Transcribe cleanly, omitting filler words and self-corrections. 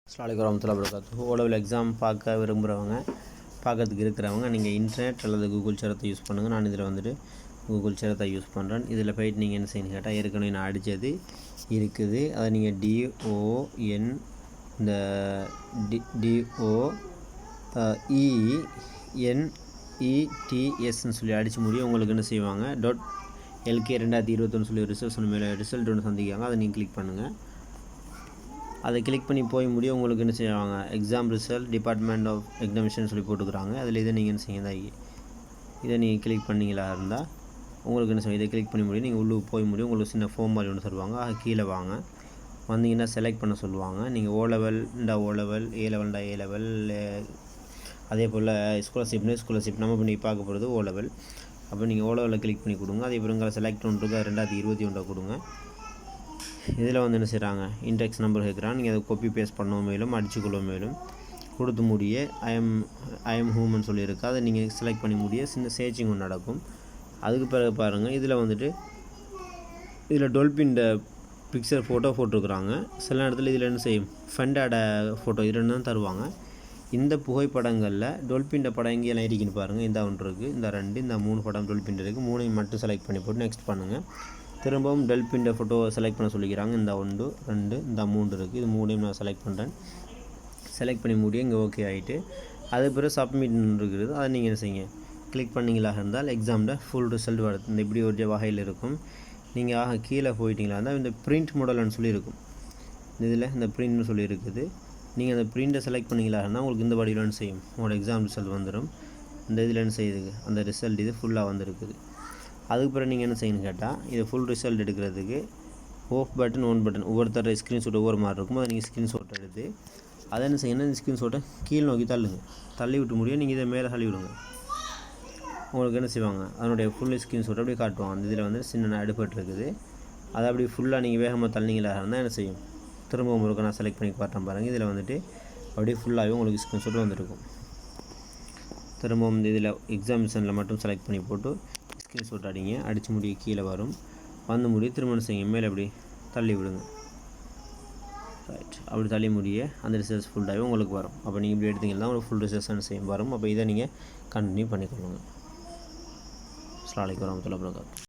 அஸ்ஸலாமு அலைக்கும் வரஹ்மத்துல்லாஹி வபரகாத்துஹு. ஓலெவல் எக்ஸாம் பார்க்கறதுக்கு இருக்கிறவங்க நீங்கள் இன்டர்நெட் அல்லது கூகுள் சேரத்தை யூஸ் பண்ணுங்கள். நான் இதில் வந்துட்டு கூகுள் சேரத்தை யூஸ் பண்ணுறேன். இதில் போய்ட்டு நீங்கள் என்ன செய்யணும் கேட்டால், ஏற்கனவே நான் அடித்தது இருக்குது. அதை நீங்கள் DON இந்த DOENETSன்னு சொல்லி அடித்து முடியும். உங்களுக்கு என்ன செய்வாங்க, .LK 2021 சொல்லி ரிசல்ட் மேலே ரிசல்ட் ஒன்று சந்திக்காங்க. அதை நீங்கள் கிளிக் பண்ணுங்கள். அதை கிளிக் பண்ணி போய் முடியும். உங்களுக்கு என்ன செய்வாங்க, exam result department of examination சொல்லி போட்டுக்கிறாங்க. அதில் இதை நீங்கள் என்ன செய்யுங்க, இதை நீங்கள் கிளிக் பண்ணிங்களா இருந்தால் உங்களுக்கு என்ன செய்யும், இதை கிளிக் பண்ணி முடியும். நீங்கள் உள்ளே போய் முடியும். உங்களுக்கு சின்ன ஃபோம் மாதிரி ஒன்று தருவாங்க. கீழே வாங்க, வந்தீங்கன்னா செலக்ட் பண்ண சொல்லுவாங்க. நீங்கள் ஓலெவல் A லெவல் அதே போல் ஸ்காலர்ஷிப் நம்ம பண்ணி பார்க்க போகிறது ஓலெவல். அப்போ நீங்கள் ஓலெவலில் கிளிக் பண்ணி கொடுங்க. அதே போல் செலக்ட் ஒன்று இருக்குது, 2021 கொடுங்க. இதில் வந்து என்ன செய்கிறாங்க, இன்டெக்ஸ் நம்பர் கேட்குறாங்க. நீங்கள் அதை காப்பி பேஸ்ட் பண்ணவும் மேலும் அடிச்சுக்கொள்ள மேலும் கொடுத்து முடிய ஐஎம் ஹூமன் சொல்லியிருக்கு. அதை நீங்கள் செலக்ட் பண்ணி முடிய சின்ன சேச்சிங் ஒன்று நடக்கும். அதுக்கு பிறகு பாருங்கள், இதில் வந்துட்டு இதில் டொல்பின்ட பிக்சர் ஃபோட்டோ போட்டிருக்குறாங்க. சில இடத்துல இதில் என்ன செய்யும், ஃபண்டாட ஃபோட்டோ இது ரெண்டு தான் தருவாங்க. இந்த புகைப்படங்களில் டொல்பின்ட படம் எங்கேயெல்லாம் இருக்குன்னு பாருங்கள். இந்த ஒன்று இருக்குது, இந்த 2 இந்த 3 படம் டொல்பின் இருக்குது. 3ஐயும் மட்டும் செலக்ட் பண்ணி போட்டு நெக்ஸ்ட் பண்ணுங்கள். திரும்பவும் டொல்பின்ட ஃபோட்டோ செலக்ட் பண்ண சொல்லிக்கிறாங்க. இந்த 1 2 இந்த 3 இருக்குது. இது 3ஐயும் நான் செலக்ட் பண்ணுறேன். செலக்ட் பண்ணி முடியும். இங்கே ஓகே ஆகிட்டு அது பிறகு சப்மிட் இருக்குது. அதை நீங்கள் என்ன செய்யுங்க, கிளிக் பண்ணிங்களாக இருந்தால் எக்ஸாமில் ஃபுல் ரிசல்ட் வருது. இந்த இப்படி ஒரு வகையில் இருக்கும். நீங்கள் கீழே போயிட்டீங்களா இருந்தால் இந்த பிரிண்ட் மாடல்னு சொல்லி இருக்கும். இதில் இந்த பிரிண்ட்னு சொல்லி இருக்குது. நீங்கள் அந்த பிரிண்ட்டை செலக்ட் பண்ணிங்களா இருந்தால் உங்களுக்கு இந்த வடிவில் என்ன செய்யும், உங்களோட எக்ஸாம் ரிசல்ட் வந்துடும். இந்த இதில் என்ன செய்யுது, அந்த ரிசல்ட் இது ஃபுல்லாக வந்துருக்குது. அதுக்கு பிறகு நீங்கள் என்ன செய்யணும்னு கேட்டால், இது ஃபுல் ரிசல்ட் எடுக்கிறதுக்கு ஆஃப் பட்டன் ஆன் பட்டன் ஒவ்வொருத்தர் ஸ்க்ரீன்ஷாட் ஒவ்வொரு மாதிரி இருக்கும். அதை நீங்கள் ஸ்க்ரீன்ஷாட் எடுத்து அதை என்ன செய்யணும், இந்த ஸ்க்ரீன்ஷாட்டை கீழ் நோக்கி தள்ளி விட்டு முடியும். நீங்கள் இதை மேலே தள்ளி விடுங்க. உங்களுக்கு என்ன செய்வாங்க, அதனுடைய ஃபுல் ஸ்க்ரீன்ஷாட் அப்படியே காட்டுவாங்க. அந்த இதில் வந்து சின்ன அடிபட்டுருக்குது. அதை அப்படி ஃபுல்லாக நீங்கள் வேகமாக தள்ளிங்களா இருந்தால் என்ன செய்யும், திரும்பவும் உங்களுக்கு நான் செலக்ட் பண்ணி காட்டுறேன் பாருங்கள். இதில் வந்துட்டு அப்படியே ஃபுல்லாகவே உங்களுக்கு ஸ்க்ரீன்ஷாட் வந்துருக்கும். திரும்பவும் இந்த இதில் எக்ஸாமினேஷனில் மட்டும் செலக்ட் பண்ணி போட்டு ஸ்க்ரீன்ஷாட் அடிங்க. அடித்து முடிய கீழே வரும். வந்து முடிய திருமணம் செய்யுங்க, மேலே அப்படி தள்ளி விடுங்க. ரைட், அப்படி தள்ளி முடிய அந்த ரிசல்ட்ஸ் ஃபுல்லாகவே உங்களுக்கு வரும். அப்போ நீங்கள் இப்படி எடுத்தீங்கன்னா உங்களுக்கு ஃபுல் ரிசல்ட்ஸ் செய்யும் வரும். அப்போ இதை நீங்கள் கண்டினியூ பண்ணிக்கொள்ளுங்க. அஸ்ஸலாமு அலைக்கும் வரஹ்மத்துல்லாஹி வபரகாத்துஹு.